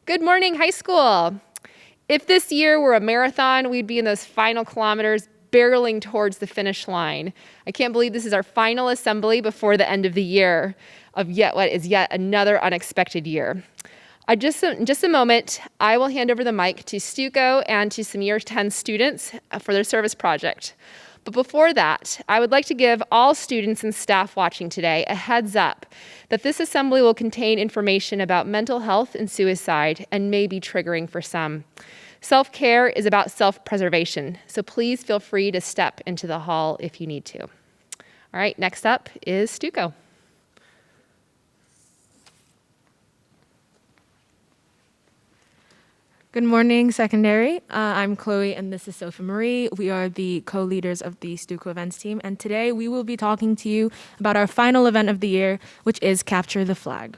Good morning, high school. If this year were a marathon, we'd be in those final kilometers barreling towards the finish line. I can't believe this is our final assembly before the end of the year of yet another unexpected year. In just a moment, I will hand over the mic to Stuco and to some Year 10 students for their service project. But before that, I would like to give all students and staff watching today a heads up that this assembly will contain information about mental health and suicide and may be triggering for some. Self-care is about self-preservation, so please feel free to step into the hall if you need to. All right, next up is Stuco. Good morning, secondary. I'm Chloe, and this is Sophie Marie. We are the co-leaders of the Stuco events team, and today we will be talking to you about our final event of the year, which is Capture the Flag.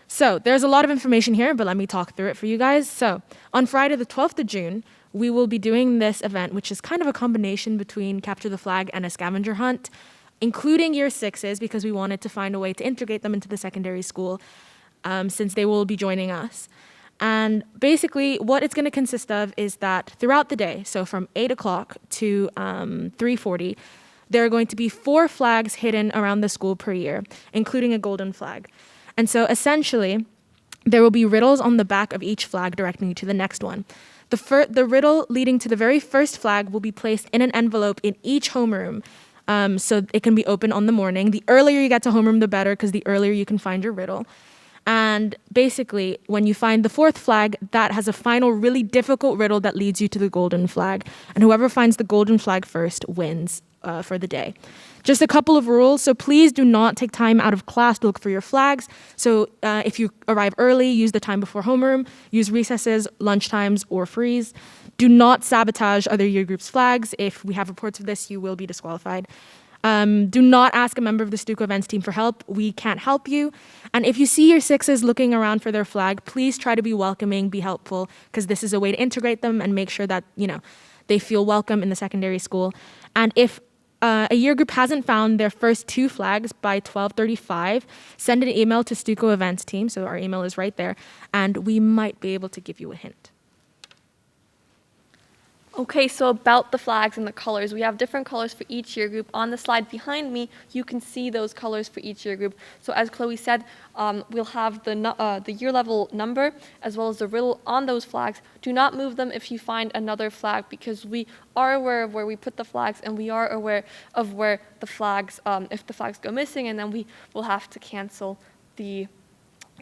So there's a lot of information here, but let me talk through it for you guys. So on Friday, the 12th of June, we will be doing this event, which is kind of a combination between Capture the Flag and a scavenger hunt, including year sixes, because we wanted to find a way to integrate them into the secondary school since they will be joining us. And basically what it's going to consist of is that throughout the day, so from 8 o'clock to 3:40, there are going to be 4 flags hidden around the school per year, including a golden flag. And so essentially, there will be riddles on the back of each flag directing you to the next one. The riddle leading to the very first flag will be placed in an envelope in each homeroom, so it can be opened on the morning. The earlier you get to homeroom, the better, because the earlier you can find your riddle. And basically, when you find the 4th flag, that has a final really difficult riddle that leads you to the golden flag. And whoever finds the golden flag first wins for the day. Just a couple of rules. So please do not take time out of class to look for your flags. So if you arrive early, use the time before homeroom, use recesses, lunchtimes, or freeze. Do not sabotage other year groups' flags. If we have reports of this, you will be disqualified. Do not ask a member of the Stuco events team for help. We can't help you. And if you see your sixes looking around for their flag, please try to be welcoming, be helpful, because this is a way to integrate them and make sure that, they feel welcome in the secondary school. And if a year group hasn't found their first 2 flags by 12:35, send an email to Stuco events team. So our email is right there, and we might be able to give you a hint. Okay, so about the flags and the colors, we have different colors for each year group. On the slide behind me, you can see those colors for each year group. So as Chloe said, we'll have the year level number as well as the riddle on those flags. Do not move them if you find another flag, because we are aware of where we put the flags, and we are aware of where the flags, if the flags go missing, and then we will have to cancel the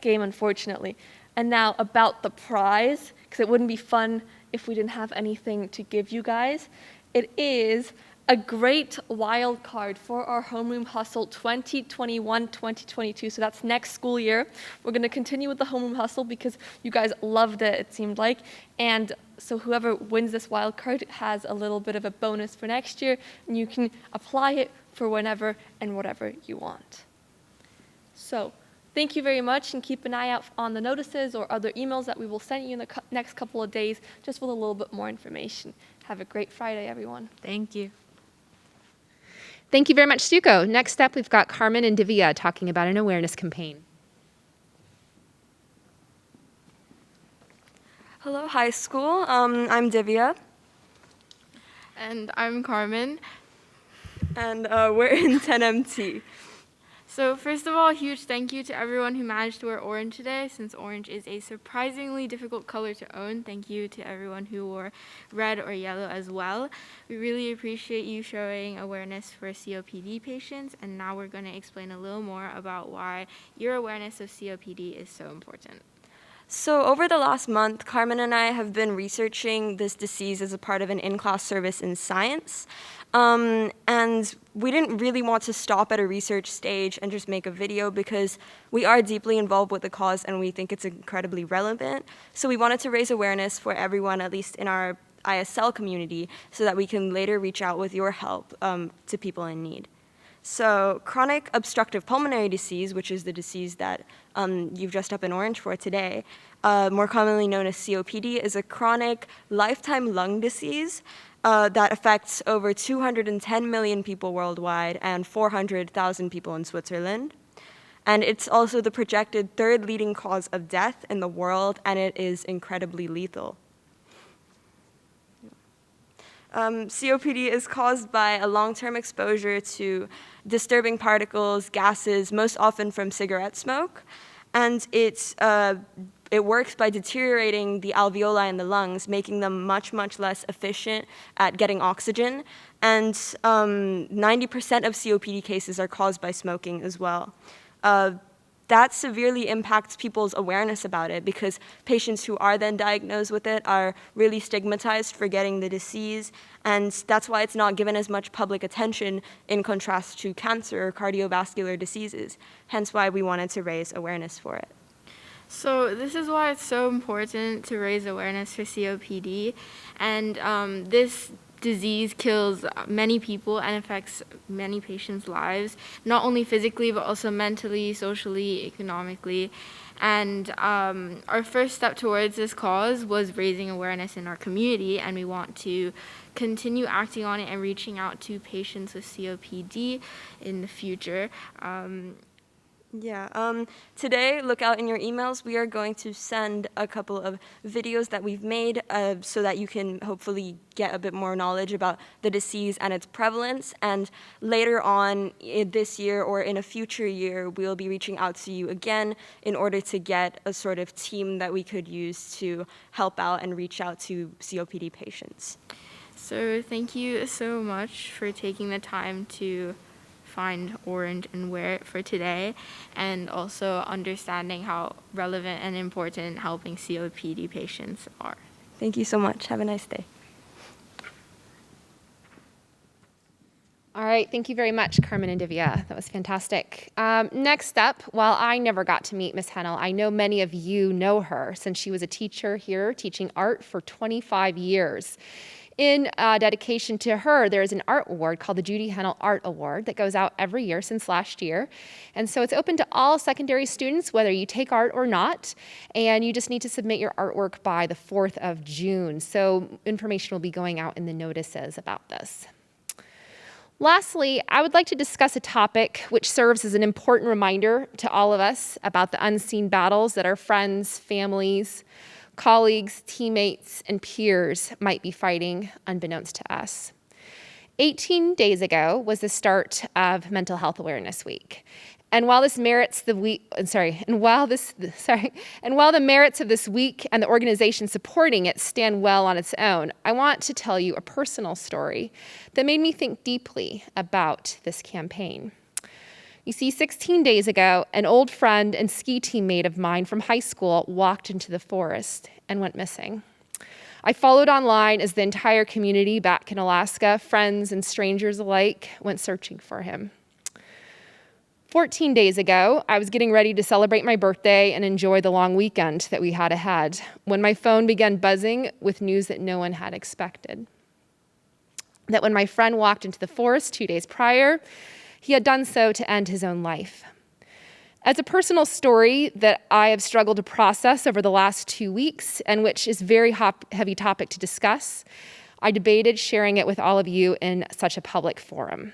game, unfortunately. And now about the prize, because it wouldn't be fun if we didn't have anything to give you guys. It is a great wild card for our Homeroom Hustle 2021-2022. So that's next school year. We're going to continue with the Homeroom Hustle because you guys loved it seemed like. And so whoever wins this wild card has a little bit of a bonus for next year, and you can apply it for whenever and whatever you want. So thank you very much, and keep an eye out on the notices or other emails that we will send you in the next couple of days, just with a little bit more information. Have a great Friday, everyone. Thank you. Thank you very much, Stuco. Next up, we've got Carmen and Divya talking about an awareness campaign. Hello, high school. I'm Divya. And I'm Carmen. And we're in 10MT. So first of all, a huge thank you to everyone who managed to wear orange today, since orange is a surprisingly difficult color to own. Thank you to everyone who wore red or yellow as well. We really appreciate you showing awareness for COPD patients, and now we're going to explain a little more about why your awareness of COPD is so important. So over the last month, Carmen and I have been researching this disease as a part of an in-class service in science. And we didn't really want to stop at a research stage and just make a video, because we are deeply involved with the cause and we think it's incredibly relevant. So we wanted to raise awareness for everyone, at least in our ISL community, so that we can later reach out with your help to people in need. So chronic obstructive pulmonary disease, which is the disease that you've dressed up in orange for today, more commonly known as COPD, is a chronic lifetime lung disease that affects over 210 million people worldwide and 400,000 people in Switzerland. And it's also the projected third leading cause of death in the world, and it is incredibly lethal. COPD is caused by a long-term exposure to disturbing particles, gases, most often from cigarette smoke, and it works by deteriorating the alveoli in the lungs, making them much, much less efficient at getting oxygen, and 90% of COPD cases are caused by smoking as well. That severely impacts people's awareness about it because patients who are then diagnosed with it are really stigmatized for getting the disease, and that's why it's not given as much public attention in contrast to cancer or cardiovascular diseases, hence why we wanted to raise awareness for it. So this is why it's so important to raise awareness for COPD, and this disease kills many people and affects many patients' lives, not only physically but also mentally, socially, economically. And our first step towards this cause was raising awareness in our community, and we want to continue acting on it and reaching out to patients with COPD in the future. Today, look out in your emails. We are going to send a couple of videos that we've made so that you can hopefully get a bit more knowledge about the disease and its prevalence. And later on this year or in a future year, we'll be reaching out to you again in order to get a sort of team that we could use to help out and reach out to COPD patients. So thank you so much for taking the time to find orange and wear it for today, and also understanding how relevant and important helping COPD patients are. Thank you so much. Have a nice day. All right, thank you very much, Carmen and Divya. That was fantastic. Next up, while I never got to meet Miss Hennel, I know many of you know her since she was a teacher here teaching art for 25 years. In dedication to her, there is an art award called the Judy Hennel Art Award that goes out every year since last year. And so it's open to all secondary students, whether you take art or not, and you just need to submit your artwork by the 4th of June. So information will be going out in the notices about this. Lastly, I would like to discuss a topic which serves as an important reminder to all of us about the unseen battles that our friends, families, colleagues, teammates, and peers might be fighting unbeknownst to us. 18 days ago was the start of Mental Health Awareness Week. And while the merits of this week and the organization supporting it stand well on its own, I want to tell you a personal story that made me think deeply about this campaign. You see, 16 days ago, an old friend and ski teammate of mine from high school walked into the forest and went missing. I followed online as the entire community back in Alaska, friends and strangers alike, went searching for him. 14 days ago, I was getting ready to celebrate my birthday and enjoy the long weekend that we had ahead when my phone began buzzing with news that no one had expected. That when my friend walked into the forest 2 days prior, he had done so to end his own life. As a personal story that I have struggled to process over the last 2 weeks, and which is a very heavy topic to discuss, I debated sharing it with all of you in such a public forum.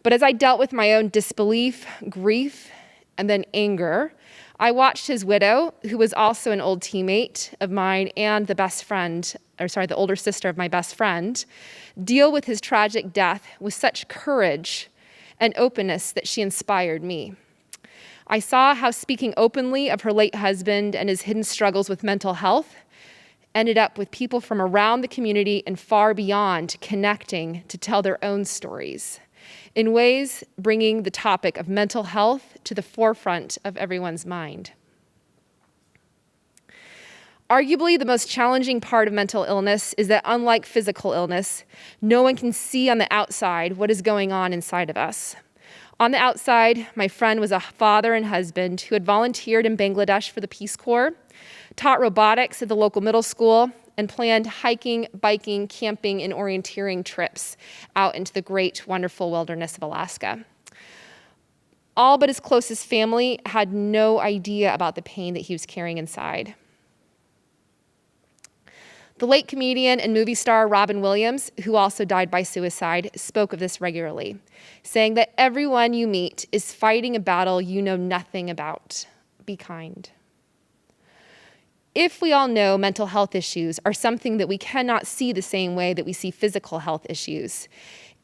But as I dealt with my own disbelief, grief, and then anger, I watched his widow, who was also an old teammate of mine and the older sister of my best friend, deal with his tragic death with such courage and openness that she inspired me. I saw how speaking openly of her late husband and his hidden struggles with mental health ended up with people from around the community and far beyond connecting to tell their own stories, in ways bringing the topic of mental health to the forefront of everyone's mind. Arguably, the most challenging part of mental illness is that unlike physical illness, no one can see on the outside what is going on inside of us. On the outside, my friend was a father and husband who had volunteered in Bangladesh for the Peace Corps, taught robotics at the local middle school, and planned hiking, biking, camping, and orienteering trips out into the great, wonderful wilderness of Alaska. All but his closest family had no idea about the pain that he was carrying inside. The late comedian and movie star Robin Williams, who also died by suicide, spoke of this regularly, saying that everyone you meet is fighting a battle you know nothing about. Be kind. If we all know mental health issues are something that we cannot see the same way that we see physical health issues,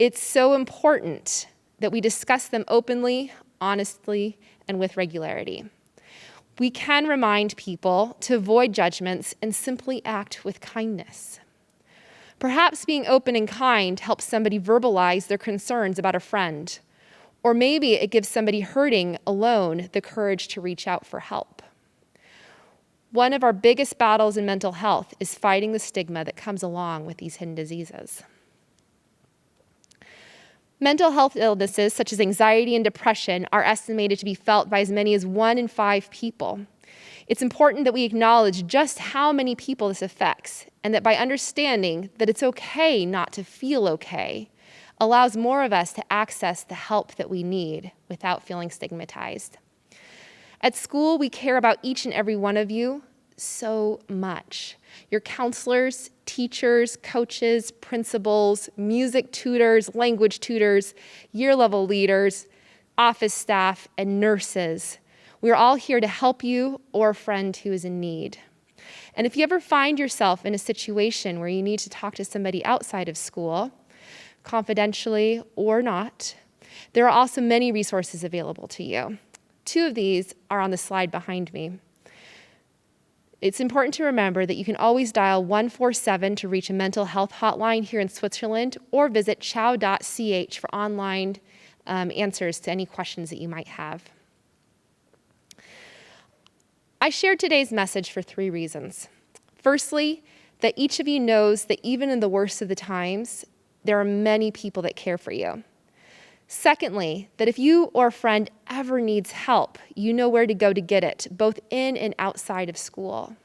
it's so important that we discuss them openly, honestly, and with regularity. We can remind people to avoid judgments and simply act with kindness. Perhaps being open and kind helps somebody verbalize their concerns about a friend, or maybe it gives somebody hurting alone the courage to reach out for help. One of our biggest battles in mental health is fighting the stigma that comes along with these hidden diseases. Mental health illnesses such as anxiety and depression are estimated to be felt by as many as 1 in 5 people. It's important that we acknowledge just how many people this affects, and that by understanding that it's okay not to feel okay, allows more of us to access the help that we need without feeling stigmatized. At school, we care about each and every one of you so much. Your counselors, teachers, coaches, principals, music tutors, language tutors, year-level leaders, office staff, and nurses. We're all here to help you or a friend who is in need. And if you ever find yourself in a situation where you need to talk to somebody outside of school, confidentially or not, there are also many resources available to you. 2 of these are on the slide behind me. It's important to remember that you can always dial 147 to reach a mental health hotline here in Switzerland, or visit chow.ch for online answers to any questions that you might have. I shared today's message for 3 reasons. Firstly, that each of you knows that even in the worst of the times, there are many people that care for you. Secondly, that if you or a friend ever needs help, you know where to go to get it, both in and outside of school.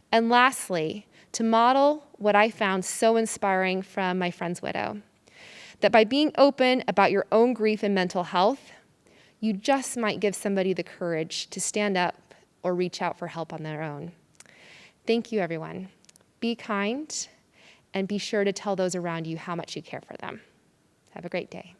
And lastly, to model what I found so inspiring from my friend's widow, that by being open about your own grief and mental health, you just might give somebody the courage to stand up or reach out for help on their own. Thank you, everyone. Be kind, and be sure to tell those around you how much you care for them. Have a great day.